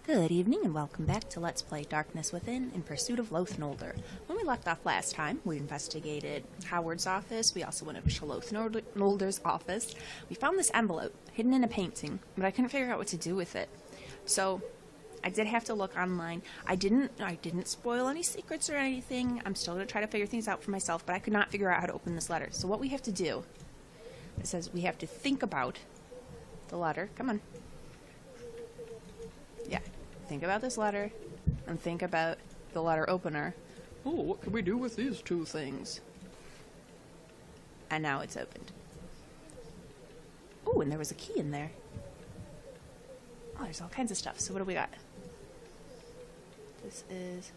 Good evening and welcome back to Let's Play Darkness Within in pursuit of Loath Nolder. When we left off last time, we investigated Howard's office, we also went over to Loath Nolder's office. We found this envelope hidden in a painting, but I couldn't figure out what to do with it. So, I did have to look online. I didn't spoil any secrets or anything. I'm still going to try to figure things out for myself, but I could not figure out how to open this letter. So what we have to do, it says we have to think about the letter. Come on. Yeah, think about this letter, and think about the letter opener. Oh, what can we do with these two things? And now it's opened. Oh, and there was a key in there. Oh, there's all kinds of stuff. So what do we got? This is...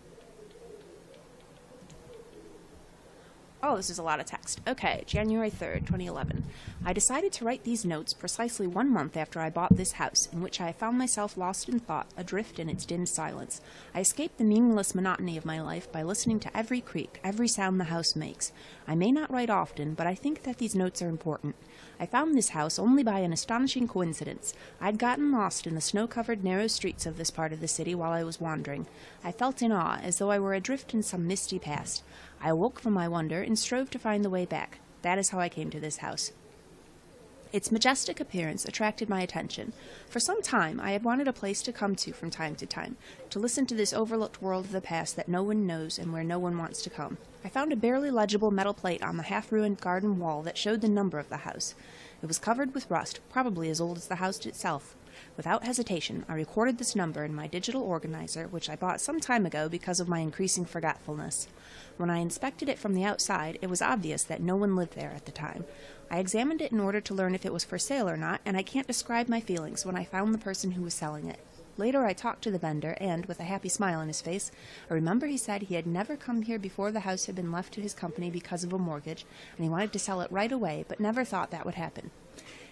Oh, this is a lot of text. Okay, January 3rd, 2011. I decided to write these notes precisely 1 month after I bought this house, in which I found myself lost in thought, adrift in its dim silence. I escaped the meaningless monotony of my life by listening to every creak, every sound the house makes. I may not write often, but I think that these notes are important. I found this house only by an astonishing coincidence. I'd gotten lost in the snow-covered narrow streets of this part of the city while I was wandering. I felt in awe, as though I were adrift in some misty past. I awoke from my wonder and strove to find the way back. That is how I came to this house. Its majestic appearance attracted my attention. For some time, I had wanted a place to come to from time to time, to listen to this overlooked world of the past that no one knows and where no one wants to come. I found a barely legible metal plate on the half-ruined garden wall that showed the number of the house. It was covered with rust, probably as old as the house itself. Without hesitation, I recorded this number in my digital organizer, which I bought some time ago because of my increasing forgetfulness. When I inspected it from the outside, it was obvious that no one lived there at the time. I examined it in order to learn if it was for sale or not, and I can't describe my feelings when I found the person who was selling it. Later I talked to the vendor, and, with a happy smile on his face, I remember he said he had never come here before the house had been left to his company because of a mortgage, and he wanted to sell it right away, but never thought that would happen.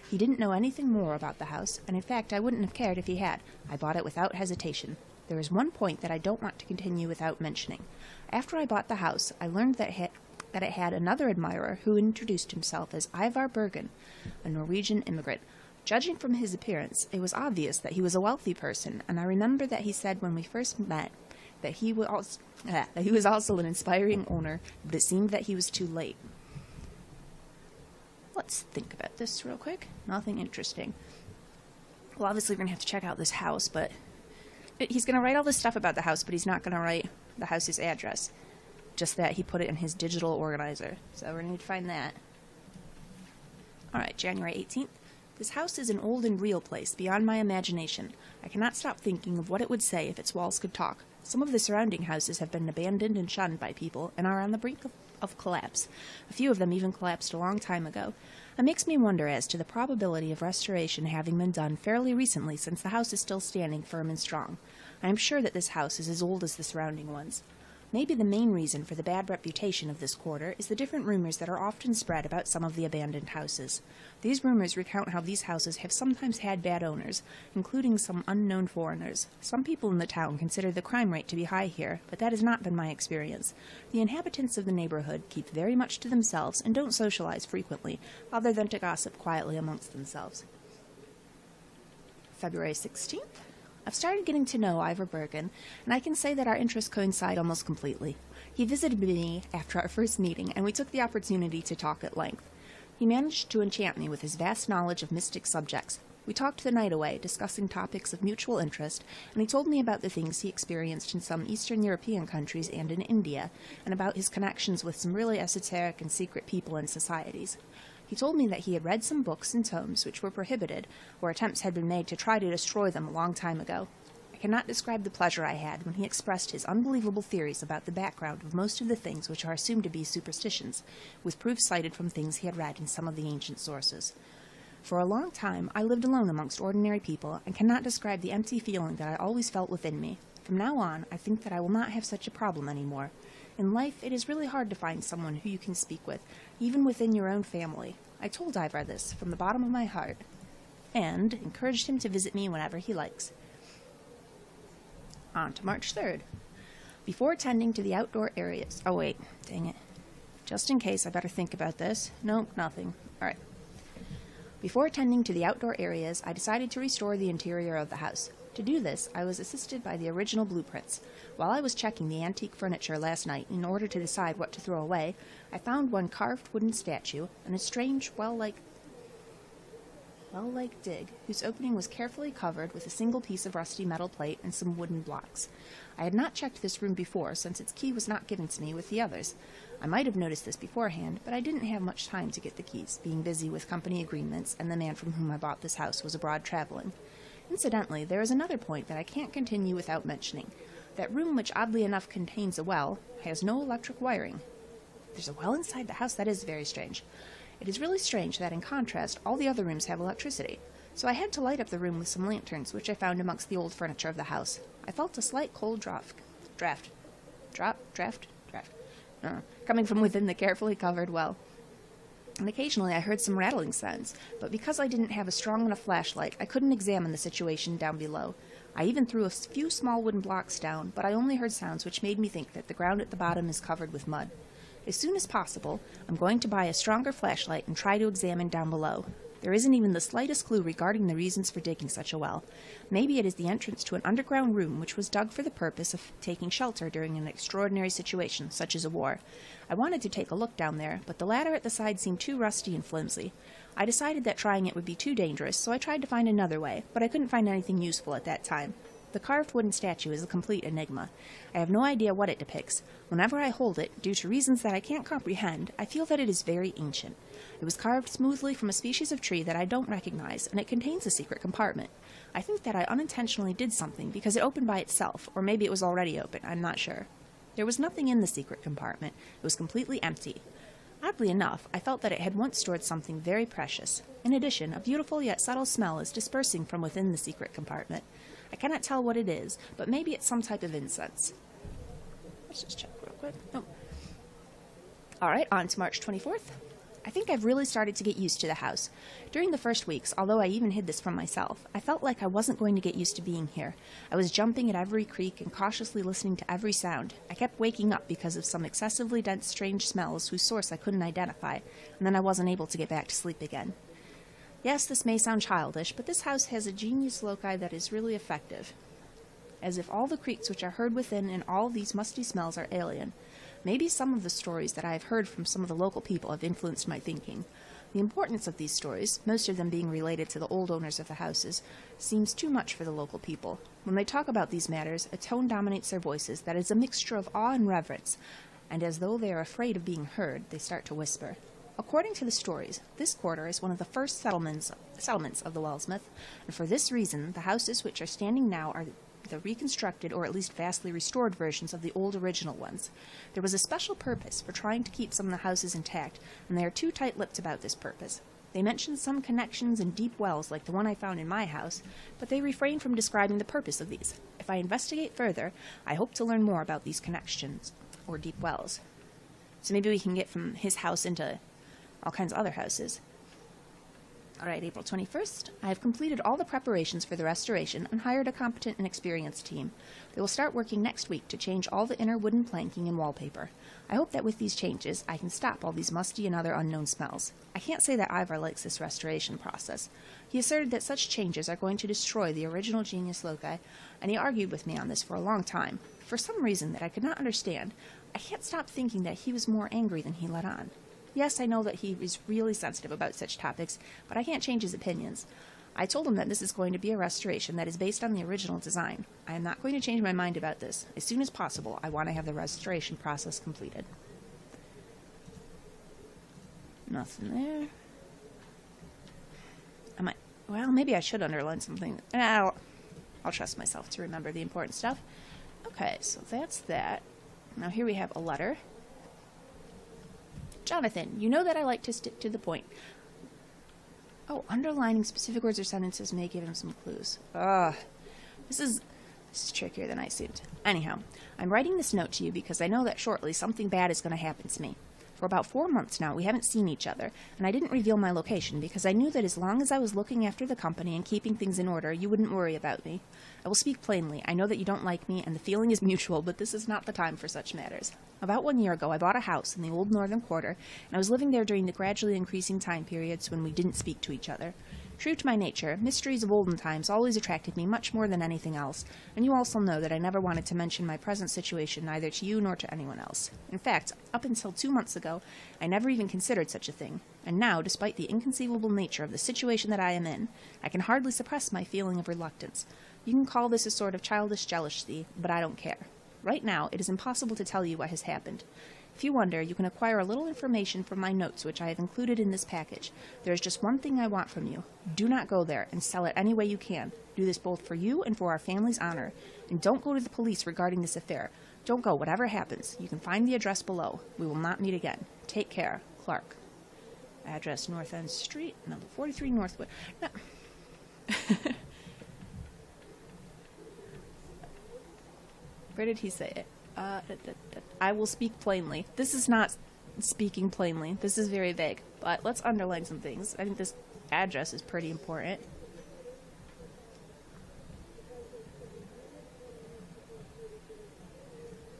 He didn't know anything more about the house, and in fact I wouldn't have cared if he had. I bought it without hesitation. There is one point that I don't want to continue without mentioning. After I bought the house, I learned that it had another admirer who introduced himself as Ivar Bergen, a Norwegian immigrant. Judging from his appearance, it was obvious that he was a wealthy person, and I remember that he said when we first met that he was also an inspiring owner, but it seemed that he was too late. Let's think about this real quick. Nothing interesting. Well, obviously we're going to have to check out this house, but he's going to write all this stuff about the house, but he's not going to write the house's address. Just that he put it in his digital organizer. So we're going to need to find that. Alright, January 18th. This house is an old and real place, beyond my imagination. I cannot stop thinking of what it would say if its walls could talk. Some of the surrounding houses have been abandoned and shunned by people, and are on the brink of collapse. A few of them even collapsed a long time ago. It makes me wonder as to the probability of restoration having been done fairly recently, since the house is still standing firm and strong. I am sure that this house is as old as the surrounding ones. Maybe the main reason for the bad reputation of this quarter is the different rumors that are often spread about some of the abandoned houses. These rumors recount how these houses have sometimes had bad owners, including some unknown foreigners. Some people in the town consider the crime rate to be high here, but that has not been my experience. The inhabitants of the neighborhood keep very much to themselves and don't socialize frequently, other than to gossip quietly amongst themselves. February 16th. I've started getting to know Ivar Bergen, and I can say that our interests coincide almost completely. He visited me after our first meeting, and we took the opportunity to talk at length. He managed to enchant me with his vast knowledge of mystic subjects. We talked the night away, discussing topics of mutual interest, and he told me about the things he experienced in some Eastern European countries and in India, and about his connections with some really esoteric and secret people and societies. He told me that he had read some books and tomes which were prohibited, or attempts had been made to try to destroy them a long time ago. I cannot describe the pleasure I had when he expressed his unbelievable theories about the background of most of the things which are assumed to be superstitions, with proofs cited from things he had read in some of the ancient sources. For a long time I lived alone amongst ordinary people, and cannot describe the empty feeling that I always felt within me. From now on, I think that I will not have such a problem anymore. In life, it is really hard to find someone who you can speak with, even within your own family. I told Ivar this from the bottom of my heart, and encouraged him to visit me whenever he likes. On to March 3rd. Before attending to the outdoor areas... Oh, wait. Dang it. Just in case, I better think about this. Nope, nothing. Alright. Before attending to the outdoor areas, I decided to restore the interior of the house. To do this, I was assisted by the original blueprints. While I was checking the antique furniture last night in order to decide what to throw away, I found one carved wooden statue and a strange, well-like dig, whose opening was carefully covered with a single piece of rusty metal plate and some wooden blocks. I had not checked this room before, since its key was not given to me with the others. I might have noticed this beforehand, but I didn't have much time to get the keys, being busy with company agreements, and the man from whom I bought this house was abroad traveling. Incidentally, there is another point that I can't continue without mentioning. That room, which oddly enough contains a well, has no electric wiring. There's a well inside the house? That is very strange. It is really strange that, in contrast, all the other rooms have electricity. So I had to light up the room with some lanterns, which I found amongst the old furniture of the house. I felt a slight cold draft, coming from within the carefully covered well. And occasionally I heard some rattling sounds, but because I didn't have a strong enough flashlight, I couldn't examine the situation down below. I even threw a few small wooden blocks down, but I only heard sounds which made me think that the ground at the bottom is covered with mud. As soon as possible, I'm going to buy a stronger flashlight and try to examine down below. There isn't even the slightest clue regarding the reasons for digging such a well. Maybe it is the entrance to an underground room which was dug for the purpose of taking shelter during an extraordinary situation, such as a war. I wanted to take a look down there, but the ladder at the side seemed too rusty and flimsy. I decided that trying it would be too dangerous, so I tried to find another way, but I couldn't find anything useful at that time. The carved wooden statue is a complete enigma. I have no idea what it depicts. Whenever I hold it, due to reasons that I can't comprehend, I feel that it is very ancient. It was carved smoothly from a species of tree that I don't recognize, and it contains a secret compartment. I think that I unintentionally did something because it opened by itself, or maybe it was already open, I'm not sure. There was nothing in the secret compartment. It was completely empty. Oddly enough, I felt that it had once stored something very precious. In addition, a beautiful yet subtle smell is dispersing from within the secret compartment. I cannot tell what it is, but maybe it's some type of incense. Let's just check real quick. Oh. Alright, on to March 24th. I think I've really started to get used to the house. During the first weeks, although I even hid this from myself, I felt like I wasn't going to get used to being here. I was jumping at every creak and cautiously listening to every sound. I kept waking up because of some excessively dense, strange smells whose source I couldn't identify, and then I wasn't able to get back to sleep again. Yes, this may sound childish, but this house has a genius loci that is really effective. As if all the creaks which are heard within and all these musty smells are alien. Maybe some of the stories that I have heard from some of the local people have influenced my thinking. The importance of these stories, most of them being related to the old owners of the houses, seems too much for the local people. When they talk about these matters, a tone dominates their voices that is a mixture of awe and reverence, and as though they are afraid of being heard, they start to whisper. According to the stories, this quarter is one of the first settlements of the Wellsmith, and for this reason, the houses which are standing now are the reconstructed or at least vastly restored versions of the old original ones. There was a special purpose for trying to keep some of the houses intact, and they are too tight-lipped about this purpose. They mention some connections and deep wells like the one I found in my house, but they refrain from describing the purpose of these. If I investigate further, I hope to learn more about these connections, or deep wells. So maybe we can get from his house into all kinds of other houses. Alright, April 21st. I have completed all the preparations for the restoration and hired a competent and experienced team. They will start working next week to change all the inner wooden planking and wallpaper. I hope that with these changes, I can stop all these musty and other unknown smells. I can't say that Ivar likes this restoration process. He asserted that such changes are going to destroy the original genius loci, and he argued with me on this for a long time. For some reason that I could not understand, I can't stop thinking that he was more angry than he let on. Yes, I know that he is really sensitive about such topics, but I can't change his opinions. I told him that this is going to be a restoration that is based on the original design. I am not going to change my mind about this. As soon as possible, I want to have the restoration process completed. Nothing there. Maybe I should underline something. I'll trust myself to remember the important stuff. Okay, so that's that. Now here we have a letter. Jonathan, you know that I like to stick to the point. Oh, underlining specific words or sentences may give him some clues. This is trickier than I seemed. Anyhow, I'm writing this note to you because I know that shortly something bad is going to happen to me. For about 4 months now, we haven't seen each other, and I didn't reveal my location because I knew that as long as I was looking after the company and keeping things in order, you wouldn't worry about me. I will speak plainly. I know that you don't like me, and the feeling is mutual, but this is not the time for such matters. About 1 year ago, I bought a house in the old northern quarter, and I was living there during the gradually increasing time periods when we didn't speak to each other. True to my nature, mysteries of olden times always attracted me much more than anything else, and you also know that I never wanted to mention my present situation neither to you nor to anyone else. In fact, up until 2 months ago, I never even considered such a thing, and now, despite the inconceivable nature of the situation that I am in, I can hardly suppress my feeling of reluctance. You can call this a sort of childish jealousy, but I don't care. Right now, it is impossible to tell you what has happened. If you wonder, you can acquire a little information from my notes which I have included in this package. There is just one thing I want from you. Do not go there, and sell it any way you can. Do this both for you and for our family's honor. And don't go to the police regarding this affair. Don't go, whatever happens. You can find the address below. We will not meet again. Take care. Clark. Address North End Street, number 43 Northwood. No. Where did he say it? I will speak plainly. This is not speaking plainly. This is very vague. But let's underline some things. I think this address is pretty important.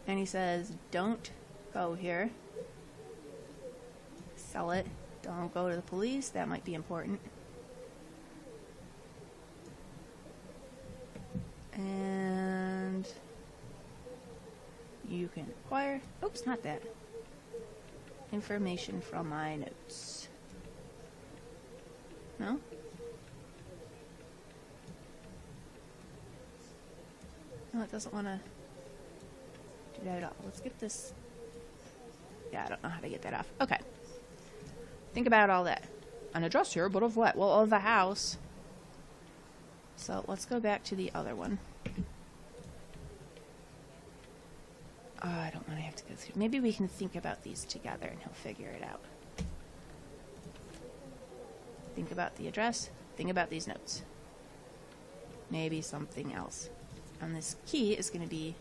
And he says, don't go here. Sell it. Don't go to the police. That might be important. And you can acquire, oops, not that, information from my notes. No? No, it doesn't want to do that at all. Let's get this. Yeah, I don't know how to get that off. Okay. Think about all that. An address here, but of what? Well, of the house. So let's go back to the other one. I don't want to have to go through. Maybe we can think about these together and he'll figure it out. Think about the address. Think about these notes. Maybe something else. And this key is going to be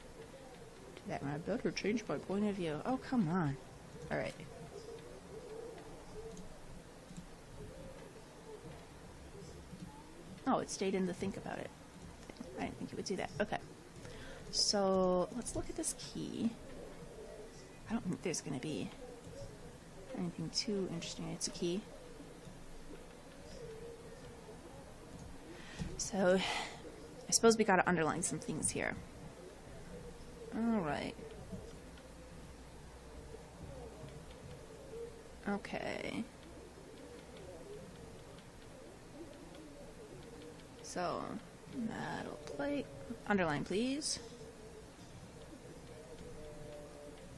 to that. I better change my point of view. Oh, come on. All right. Oh, it stayed in the think about it. I didn't think it would do that. Okay. So, let's look at this key. I don't think there's going to be anything too interesting. It's a key. So, I suppose we got to underline some things here. Alright. Okay. So, metal plate. Underline, please.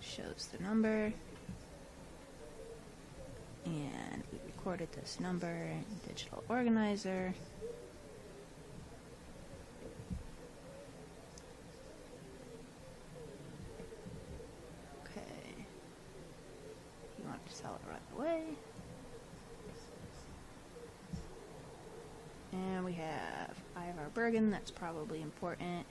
Shows the number. And we recorded this number in digital organizer. Okay. You want to sell it right away. And we have Ivar Bergen, that's probably important.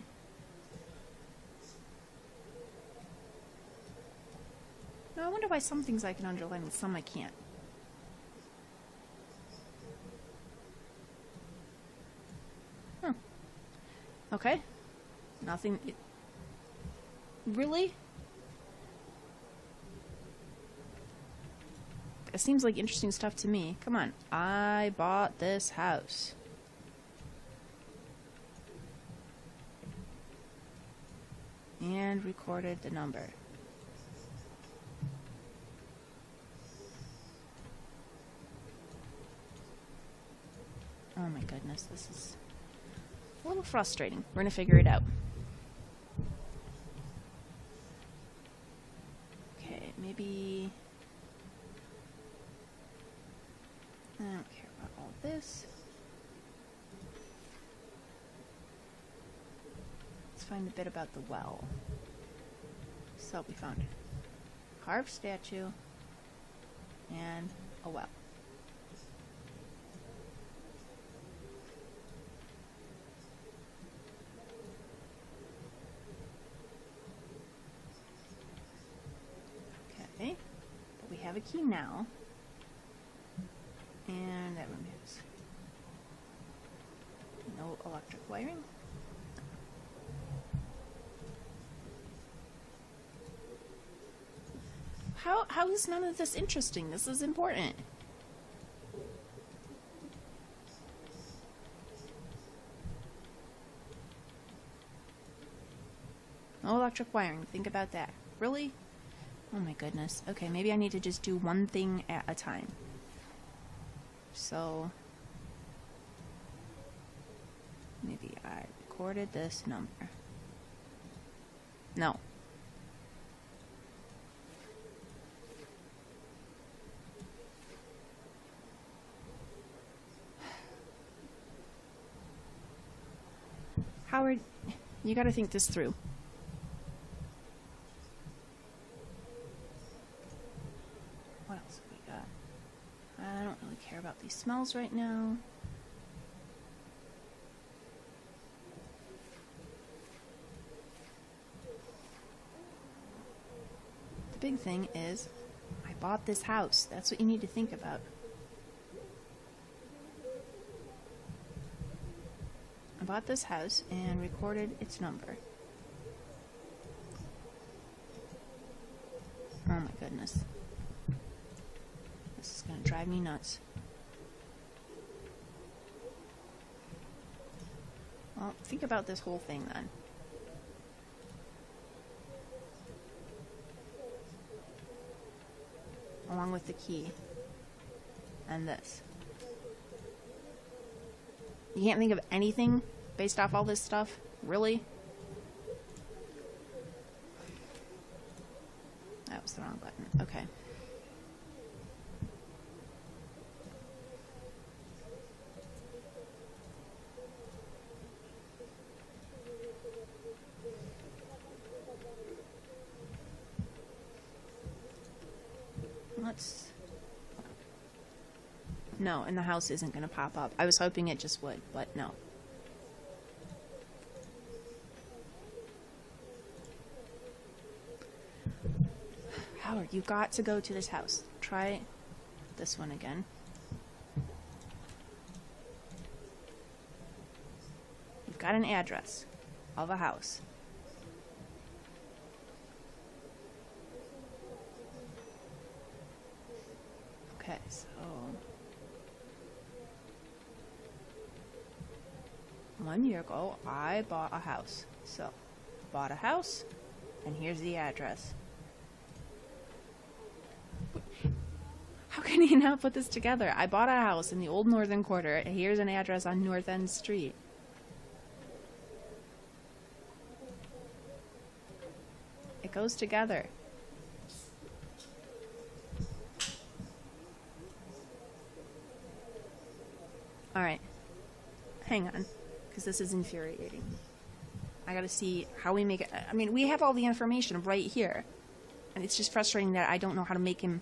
No, I wonder why some things I can underline and some I can't. Huh. Okay. Nothing. Really? It seems like interesting stuff to me. Come on. I bought this house. And recorded the number. Oh my goodness, this is a little frustrating. We're gonna figure it out. Okay, maybe I don't care about all this. Let's find a bit about the well. So we found a carved statue and a well. Okay, but we have a key now. And that room has no electric wiring. How is none of this interesting? This is important. No electric wiring. Think about that. Really? Oh my goodness. Okay, maybe I need to just do one thing at a time. So, maybe I recorded this number. No. Howard, you gotta think this through. What else have we got? I don't really care about these smells right now. The big thing is, I bought this house. That's what you need to think about. I bought this house and recorded its number. Oh my goodness. This is gonna drive me nuts. Well, think about this whole thing then. Along with the key. And this. You can't think of anything based off all this stuff? Really? That was the wrong button. Okay. Let's... No, and the house isn't going to pop up. I was hoping it just would, but no. Howard, you've got to go to this house. Try this one again. You've got an address of a house. Okay, so... 1 year ago, I bought a house. So, bought a house, and here's the address. How can he not put this together? I bought a house in the old northern quarter, and here's an address on North End Street. It goes together. Alright. Hang on. Because this is infuriating. I gotta see how we make it. I mean, we have all the information right here. And it's just frustrating that I don't know how to make him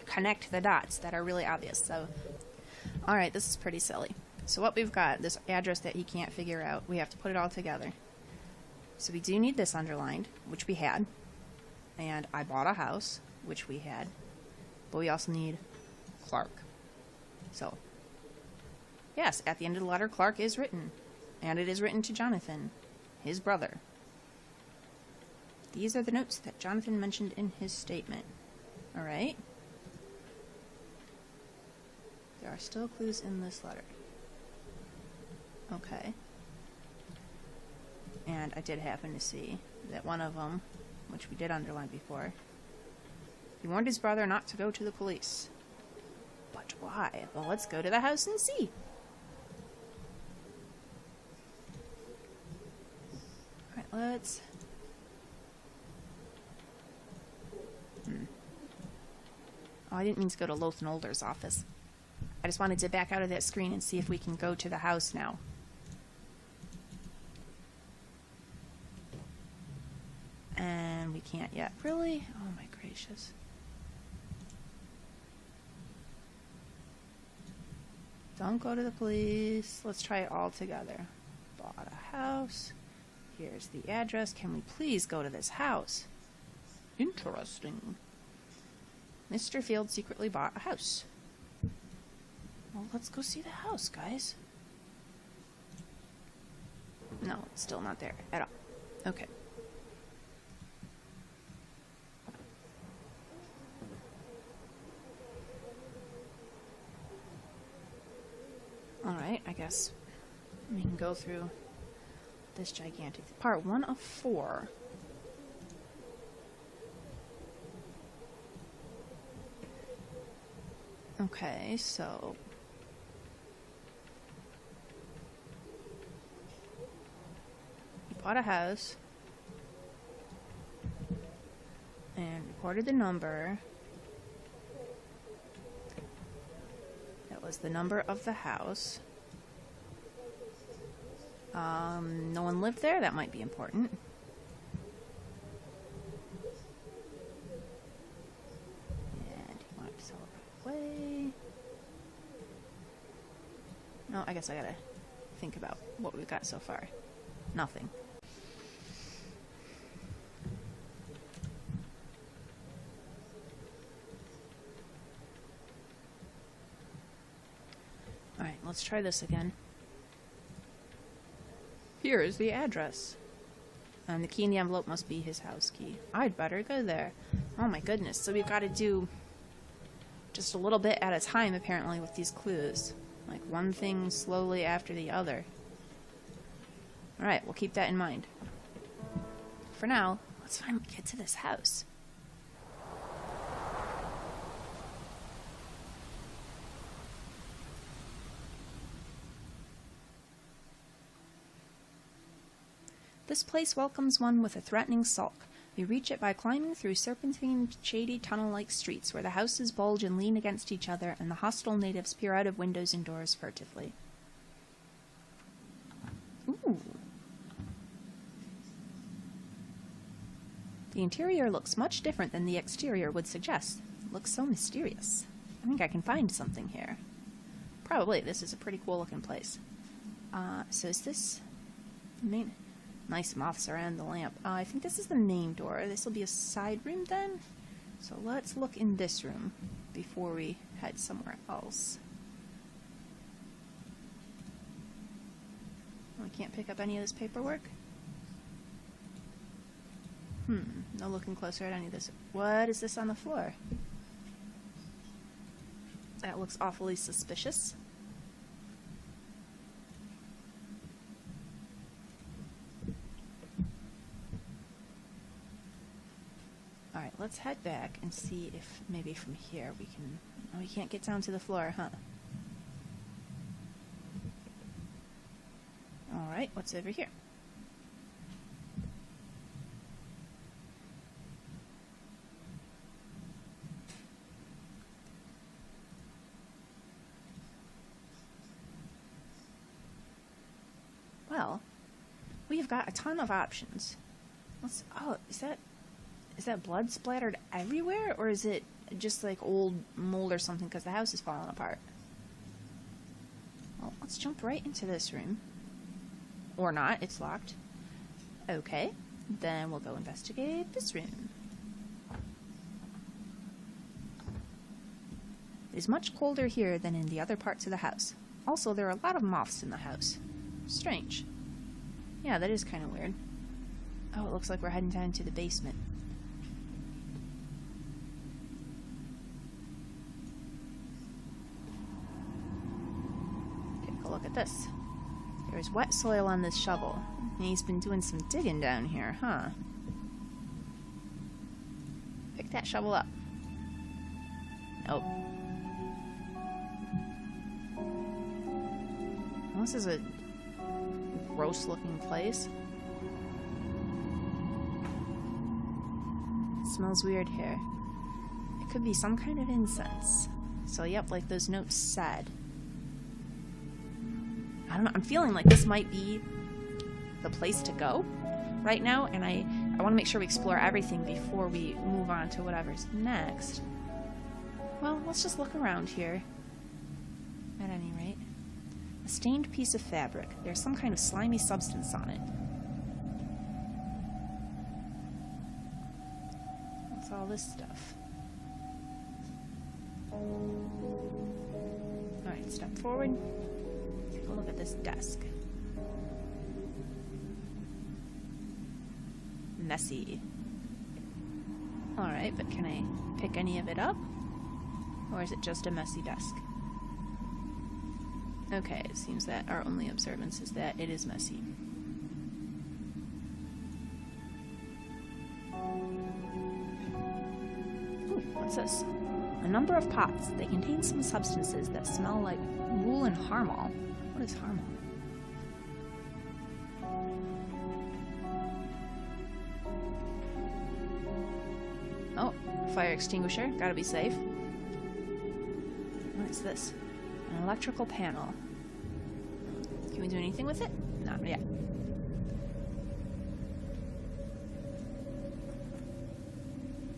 connect the dots that are really obvious. So, alright, this is pretty silly. So what we've got, this address that he can't figure out, we have to put it all together. So we do need this underlined, which we had. And I bought a house, which we had. But we also need Clark. So, yes, at the end of the letter, Clark is written. And it is written to Jonathan, his brother. These are the notes that Jonathan mentioned in his statement. Alright? There are still clues in this letter. Okay. And I did happen to see that one of them, which we did underline before, he warned his brother not to go to the police. But why? Well, let's go to the house and see. Alright, let's... Oh, I didn't mean to go to Loath Nolder's office. I just wanted to back out of that screen and see if we can go to the house now. And we can't yet. Really? Oh my gracious. Don't go to the police. Let's try it all together. Bought a house. Here's the address. Can we please go to this house? Interesting. Mr. Field secretly bought a house. Well, let's go see the house, guys. No, it's still not there at all. Okay. Alright, I guess we can go through this gigantic... Part 1 of 4. Okay, so... you bought a house. And recorded the number. That was the number of the house. No one lived there? That might be important. And you want to sell it right away. No, I guess I gotta think about what we've got so far. Nothing. Alright, let's try this again. Here is the address. And the key in the envelope must be his house key. I'd better go there. Oh my goodness. So we've got to do just a little bit at a time, apparently, with these clues. Like one thing slowly after the other. Alright, we'll keep that in mind. For now, let's finally get to this house. This place welcomes one with a threatening sulk. We reach it by climbing through serpentine, shady, tunnel-like streets where the houses bulge and lean against each other and the hostile natives peer out of windows and doors furtively. Ooh. The interior looks much different than the exterior would suggest. It looks so mysterious. I think I can find something here. Probably. This is a pretty cool-looking place. So is this... main... Nice moths around the lamp. I think this is the main door. This will be a side room then? So let's look in this room before we head somewhere else. Oh, I can't pick up any of this paperwork? No looking closer at any of this. What is this on the floor? That looks awfully suspicious. Alright, let's head back and see if maybe from here we can... Oh, we can't get down to the floor, huh? Alright, what's over here? Well, we've got a ton of options. Let's... Oh, is that blood splattered everywhere, or is it just like old mold or something because the house is falling apart? Well, let's jump right into this room. Or not, it's locked. Okay, then we'll go investigate this room. It is much colder here than in the other parts of the house. Also, there are a lot of moths in the house. Strange. Yeah, that is kind of weird. Oh, it looks like we're heading down to the basement. Look at this. There's wet soil on this shovel. And he's been doing some digging down here, huh? Pick that shovel up. Nope. Well, this is a gross looking place. It smells weird here. It could be some kind of incense. So yep, like those notes said. I don't know, I'm feeling like this might be the place to go right now, and I want to make sure we explore everything before we move on to whatever's next. Well, let's just look around here. At any rate. A stained piece of fabric. There's some kind of slimy substance on it. What's all this stuff? Alright, step forward. Take a look at this desk. Messy. Alright, but can I pick any of it up? Or is it just a messy desk? Okay, it seems that our only observance is that it is messy. What's this? A number of pots. They contain some substances that smell like wool and harmol. What is harmol? Oh, fire extinguisher. Gotta be safe. What is this? An electrical panel. Can we do anything with it? Not yet.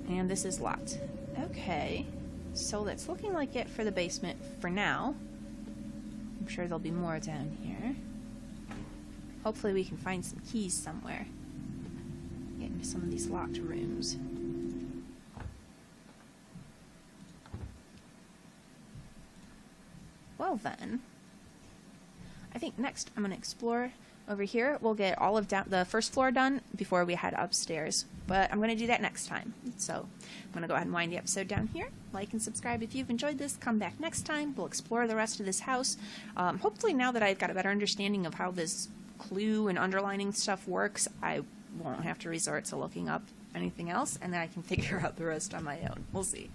And this is locked. Okay. So that's looking like it for the basement for now. I'm sure there'll be more down here. Hopefully we can find some keys somewhere. Get into some of these locked rooms. Well then, I think next I'm going to explore over here. We'll get all of the first floor done before we head upstairs. But I'm going to do that next time. So I'm going to go ahead and wind the episode down here. Like and subscribe if you've enjoyed this. Come back next time. We'll explore the rest of this house. Hopefully now that I've got a better understanding of how this clue and underlining stuff works, I won't have to resort to looking up anything else, and then I can figure out the rest on my own. We'll see.